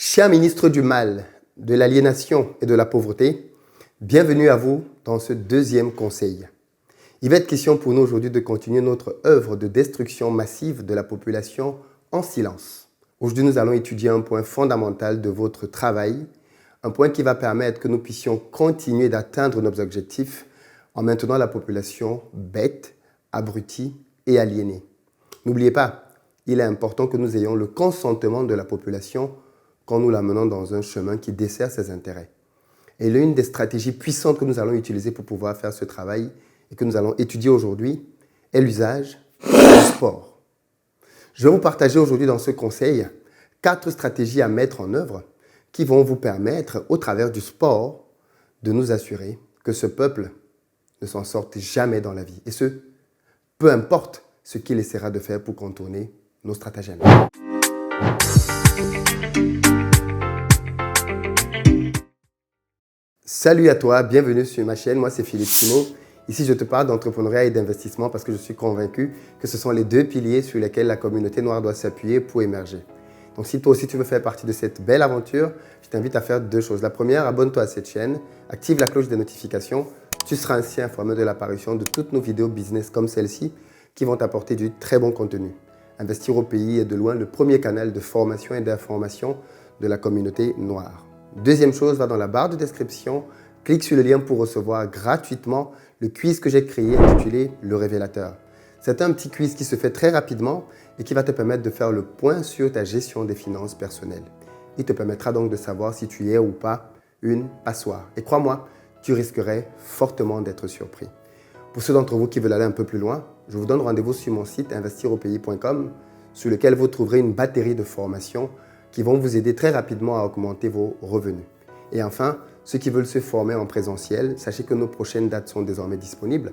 Cher ministre du Mal, de l'aliénation et de la pauvreté, bienvenue à vous dans ce deuxième conseil. Il va être question pour nous aujourd'hui de continuer notre œuvre de destruction massive de la population en silence. Aujourd'hui, nous allons étudier un point fondamental de votre travail, un point qui va permettre que nous puissions continuer d'atteindre nos objectifs en maintenant la population bête, abrutie et aliénée. N'oubliez pas, il est important que nous ayons le consentement de la population quand nous l'amenons dans un chemin qui dessert ses intérêts. Et l'une des stratégies puissantes que nous allons utiliser pour pouvoir faire ce travail et que nous allons étudier aujourd'hui est l'usage du sport. Je vais vous partager aujourd'hui dans ce conseil 4 stratégies à mettre en œuvre qui vont vous permettre, au travers du sport, de nous assurer que ce peuple ne s'en sorte jamais dans la vie. Et ce, peu importe ce qu'il essaiera de faire pour contourner nos stratagèmes. Salut à toi, bienvenue sur ma chaîne, moi c'est Philippe Simon. Ici je te parle d'entrepreneuriat et d'investissement parce que je suis convaincu que ce sont les 2 piliers sur lesquels la communauté noire doit s'appuyer pour émerger. Donc si toi aussi tu veux faire partie de cette belle aventure, je t'invite à faire 2 choses. La première, abonne-toi à cette chaîne, active la cloche des notifications, tu seras ainsi informé de l'apparition de toutes nos vidéos business comme celle-ci qui vont t'apporter du très bon contenu. Investir au pays est de loin le premier canal de formation et d'information de la communauté noire. Deuxième chose, va dans la barre de description, clique sur le lien pour recevoir gratuitement le quiz que j'ai créé intitulé Le Révélateur. C'est un petit quiz qui se fait très rapidement et qui va te permettre de faire le point sur ta gestion des finances personnelles. Il te permettra donc de savoir si tu es ou pas une passoire. Et crois-moi, tu risquerais fortement d'être surpris. Pour ceux d'entre vous qui veulent aller un peu plus loin, je vous donne rendez-vous sur mon site investiraupayis.com sur lequel vous trouverez une batterie de formations qui vont vous aider très rapidement à augmenter vos revenus. Et enfin, ceux qui veulent se former en présentiel, sachez que nos prochaines dates sont désormais disponibles.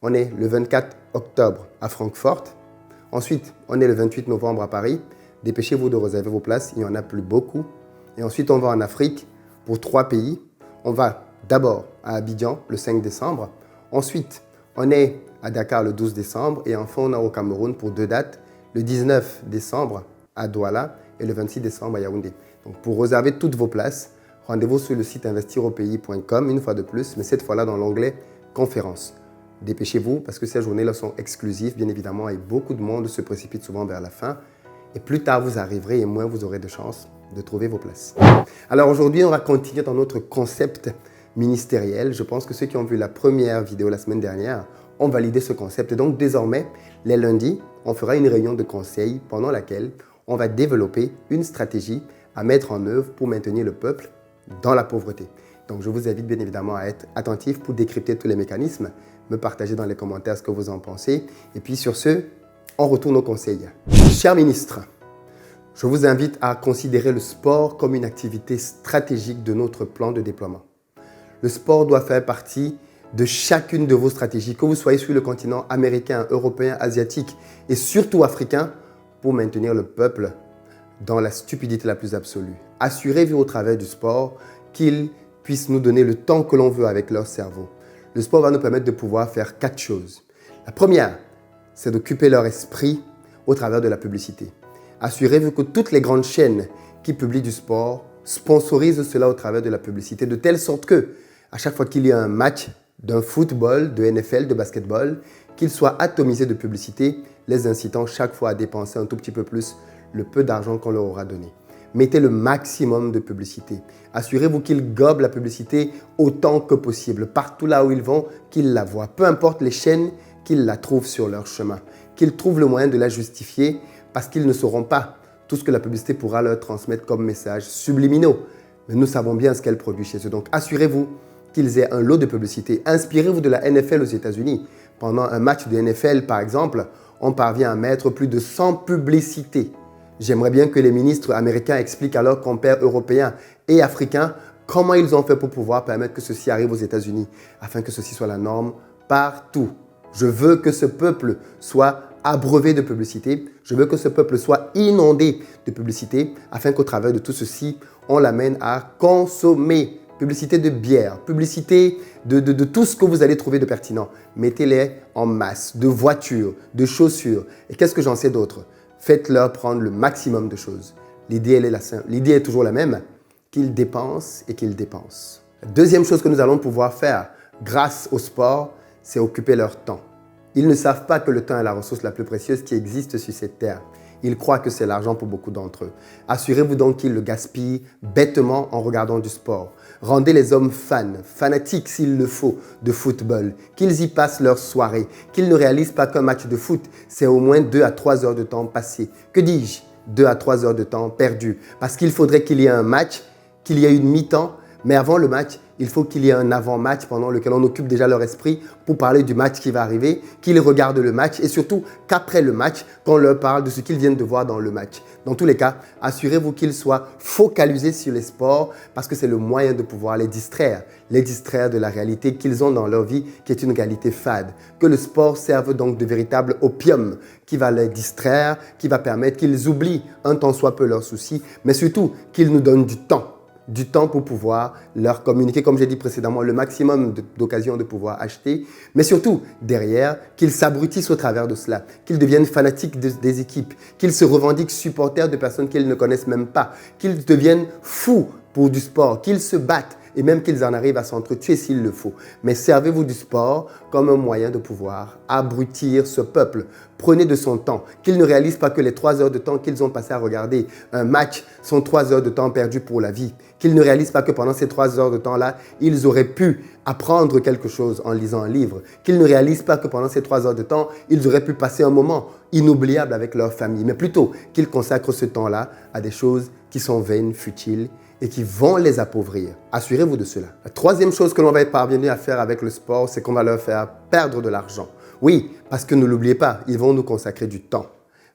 On est le 24 octobre à Francfort. Ensuite, on est le 28 novembre à Paris. Dépêchez-vous de réserver vos places, il n'y en a plus beaucoup. Et ensuite, on va en Afrique pour 3 pays. On va d'abord à Abidjan le 5 décembre. Ensuite, on est à Dakar le 12 décembre. Et enfin, on est au Cameroun pour 2 dates. Le 19 décembre à Douala et le 26 décembre à Yaoundé. Donc pour réserver toutes vos places, rendez-vous sur le site investiraupayis.com une fois de plus, mais cette fois-là dans l'onglet conférences. Dépêchez-vous parce que ces journées-là sont exclusives, bien évidemment, et beaucoup de monde se précipite souvent vers la fin. Et plus tard vous arriverez et moins vous aurez de chances de trouver vos places. Alors aujourd'hui, on va continuer dans notre concept ministériel. Je pense que ceux qui ont vu la première vidéo la semaine dernière ont validé ce concept. Et donc désormais, les lundis, on fera une réunion de conseil pendant laquelle on va développer une stratégie à mettre en œuvre pour maintenir le peuple dans la pauvreté. Donc, je vous invite bien évidemment à être attentif pour décrypter tous les mécanismes, me partager dans les commentaires ce que vous en pensez. Et puis sur ce, on retourne au conseil. Cher ministre, je vous invite à considérer le sport comme une activité stratégique de notre plan de déploiement. Le sport doit faire partie de chacune de vos stratégies, que vous soyez sur le continent américain, européen, asiatique et surtout africain, pour maintenir le peuple dans la stupidité la plus absolue. Assurez-vous au travers du sport qu'ils puissent nous donner le temps que l'on veut avec leur cerveau. Le sport va nous permettre de pouvoir faire 4 choses. La première, c'est d'occuper leur esprit au travers de la publicité. Assurez-vous que toutes les grandes chaînes qui publient du sport sponsorisent cela au travers de la publicité, de telle sorte que, à chaque fois qu'il y a un match d'un football, de NFL, de basketball, qu'il soit atomisé de publicité, les incitant chaque fois à dépenser un tout petit peu plus le peu d'argent qu'on leur aura donné. Mettez le maximum de publicité. Assurez-vous qu'ils gobent la publicité autant que possible. Partout là où ils vont, qu'ils la voient. Peu importe les chaînes, qu'ils la trouvent sur leur chemin. Qu'ils trouvent le moyen de la justifier parce qu'ils ne sauront pas tout ce que la publicité pourra leur transmettre comme messages subliminaux. Mais nous savons bien ce qu'elle produit chez eux. Donc assurez-vous qu'ils aient un lot de publicité. Inspirez-vous de la NFL aux États-Unis. Pendant un match de NFL, par exemple, on parvient à mettre plus de 100 publicités. J'aimerais bien que les ministres américains expliquent à leurs compères européens et africains comment ils ont fait pour pouvoir permettre que ceci arrive aux États-Unis, afin que ceci soit la norme partout. Je veux que ce peuple soit abreuvé de publicité. Je veux que ce peuple soit inondé de publicité, afin qu'au travers de tout ceci, on l'amène à consommer. Publicité de bière, publicité de tout ce que vous allez trouver de pertinent. Mettez-les en masse, de voitures, de chaussures. Et qu'est-ce que j'en sais d'autre? Faites-leur prendre le maximum de choses. L'idée, elle est simple. L'idée est toujours la même, qu'ils dépensent et qu'ils dépensent. La deuxième chose que nous allons pouvoir faire grâce au sport, c'est occuper leur temps. Ils ne savent pas que le temps est la ressource la plus précieuse qui existe sur cette terre. Ils croient que c'est l'argent pour beaucoup d'entre eux. Assurez-vous donc qu'ils le gaspillent bêtement en regardant du sport. Rendez les hommes fans, fanatiques s'il le faut, de football. Qu'ils y passent leur soirée. Qu'ils ne réalisent pas qu'un match de foot, c'est au moins 2 à 3 heures de temps passé. Que dis-je? 2 à 3 heures de temps perdu. Parce qu'il faudrait qu'il y ait un match, qu'il y ait une mi-temps, mais avant le match, il faut qu'il y ait un avant-match pendant lequel on occupe déjà leur esprit pour parler du match qui va arriver, qu'ils regardent le match et surtout qu'après le match, qu'on leur parle de ce qu'ils viennent de voir dans le match. Dans tous les cas, assurez-vous qu'ils soient focalisés sur les sports parce que c'est le moyen de pouvoir les distraire de la réalité qu'ils ont dans leur vie qui est une réalité fade. Que le sport serve donc de véritable opium qui va les distraire, qui va permettre qu'ils oublient un tant soit peu leurs soucis, mais surtout qu'ils nous donnent du temps pour pouvoir leur communiquer, comme j'ai dit précédemment, le maximum d'occasions de pouvoir acheter, mais surtout, derrière, qu'ils s'abrutissent au travers de cela, qu'ils deviennent fanatiques des équipes, qu'ils se revendiquent supporters de personnes qu'ils ne connaissent même pas, qu'ils deviennent fous pour du sport, qu'ils se battent et même qu'ils en arrivent à s'entretuer s'il le faut. Mais servez-vous du sport comme un moyen de pouvoir abrutir ce peuple. Prenez de son temps, qu'ils ne réalisent pas que les 3 heures de temps qu'ils ont passé à regarder un match sont 3 heures de temps perdus pour la vie. Qu'ils ne réalisent pas que pendant ces 3 heures de temps-là, ils auraient pu apprendre quelque chose en lisant un livre. Qu'ils ne réalisent pas que pendant ces 3 heures de temps, ils auraient pu passer un moment inoubliable avec leur famille. Mais plutôt qu'ils consacrent ce temps-là à des choses qui sont vaines, futiles et qui vont les appauvrir. Assurez-vous de cela. La troisième chose que l'on va être parvenu à faire avec le sport, c'est qu'on va leur faire perdre de l'argent. Oui, parce que ne l'oubliez pas, ils vont nous consacrer du temps.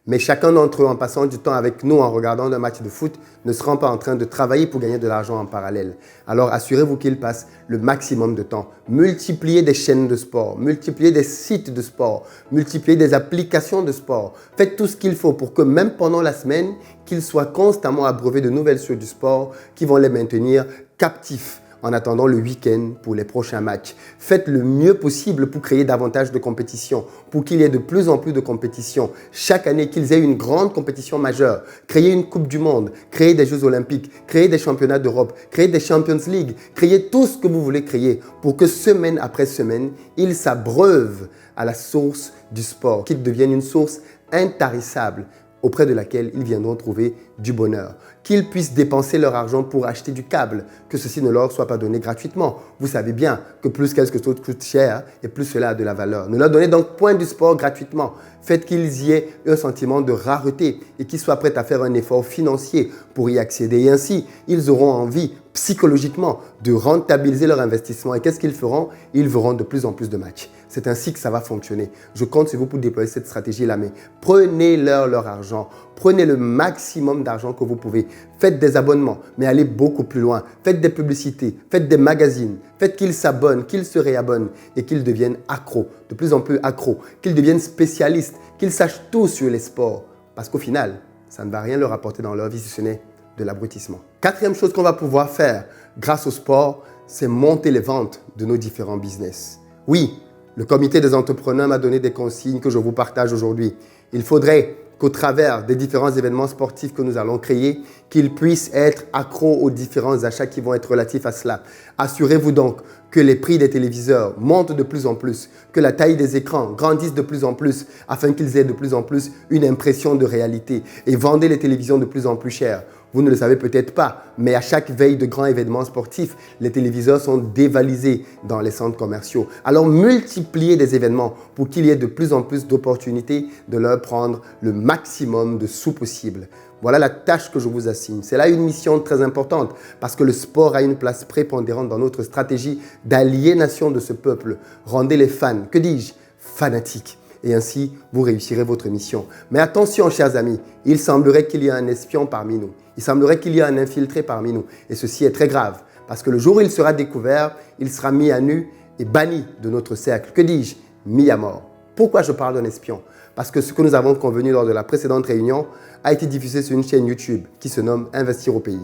Mais chacun d'entre eux, en passant du temps avec nous, en regardant un match de foot, ne sera pas en train de travailler pour gagner de l'argent en parallèle. Alors assurez-vous qu'ils passent le maximum de temps. Multipliez des chaînes de sport, multipliez des sites de sport, multipliez des applications de sport. Faites tout ce qu'il faut pour que même pendant la semaine, qu'ils soient constamment abreuvés de nouvelles choses du sport qui vont les maintenir captifs en attendant le week-end pour les prochains matchs. Faites le mieux possible pour créer davantage de compétition, pour qu'il y ait de plus en plus de compétition. Chaque année, qu'ils aient une grande compétition majeure. Créez une Coupe du Monde, créez des Jeux Olympiques, créez des championnats d'Europe, créez des Champions League, créez tout ce que vous voulez créer pour que semaine après semaine, ils s'abreuvent à la source du sport, qu'ils deviennent une source intarissable auprès de laquelle ils viendront trouver du bonheur. Qu'ils puissent dépenser leur argent pour acheter du câble, que ceci ne leur soit pas donné gratuitement. Vous savez bien que plus quelque chose coûte cher et plus cela a de la valeur. Ne leur donnez donc point du sport gratuitement. Faites qu'ils y aient un sentiment de rareté et qu'ils soient prêts à faire un effort financier pour y accéder. Et ainsi, ils auront envie psychologiquement de rentabiliser leur investissement. Et qu'est-ce qu'ils feront? Ils verront de plus en plus de matchs. C'est ainsi que ça va fonctionner. Je compte sur vous pour déployer cette stratégie-là, mais prenez-leur leur argent. Prenez le maximum d'argent que vous pouvez. Faites des abonnements, mais allez beaucoup plus loin. Faites des publicités, faites des magazines. Faites qu'ils s'abonnent, qu'ils se réabonnent et qu'ils deviennent accros, de plus en plus accros, qu'ils deviennent spécialistes, qu'ils sachent tout sur les sports. Parce qu'au final, ça ne va rien leur apporter dans leur vie si ce n'est de l'abrutissement. Quatrième chose qu'on va pouvoir faire grâce au sport, c'est monter les ventes de nos différents business. Oui, le comité des entrepreneurs m'a donné des consignes que je vous partage aujourd'hui. Il faudrait qu'au travers des différents événements sportifs que nous allons créer, qu'ils puissent être accros aux différents achats qui vont être relatifs à cela. Assurez-vous donc que les prix des téléviseurs montent de plus en plus, que la taille des écrans grandisse de plus en plus, afin qu'ils aient de plus en plus une impression de réalité et vendez les télévisions de plus en plus chères. Vous ne le savez peut-être pas, mais à chaque veille de grands événements sportifs, les téléviseurs sont dévalisés dans les centres commerciaux. Alors multipliez des événements pour qu'il y ait de plus en plus d'opportunités de leur prendre le maximum de sous possible. Voilà la tâche que je vous assigne. C'est là une mission très importante parce que le sport a une place prépondérante dans notre stratégie d'aliénation de ce peuple. Rendez les fans, que dis-je, fanatiques. Et ainsi, vous réussirez votre mission. Mais attention, chers amis, il semblerait qu'il y ait un espion parmi nous. Il semblerait qu'il y ait un infiltré parmi nous. Et ceci est très grave, parce que le jour où il sera découvert, il sera mis à nu et banni de notre cercle. Que dis-je? Mis à mort. Pourquoi je parle d'un espion? Parce que ce que nous avons convenu lors de la précédente réunion a été diffusé sur une chaîne YouTube qui se nomme Investir au pays.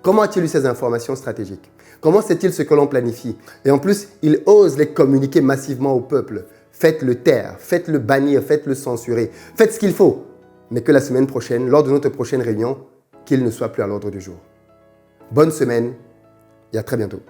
Comment a-t-il eu ces informations stratégiques? Comment sait-il ce que l'on planifie? Et en plus, il ose les communiquer massivement au peuple. Faites-le taire, faites-le bannir, faites-le censurer. Faites ce qu'il faut. Mais que la semaine prochaine, lors de notre prochaine réunion, qu'il ne soit plus à l'ordre du jour. Bonne semaine et à très bientôt.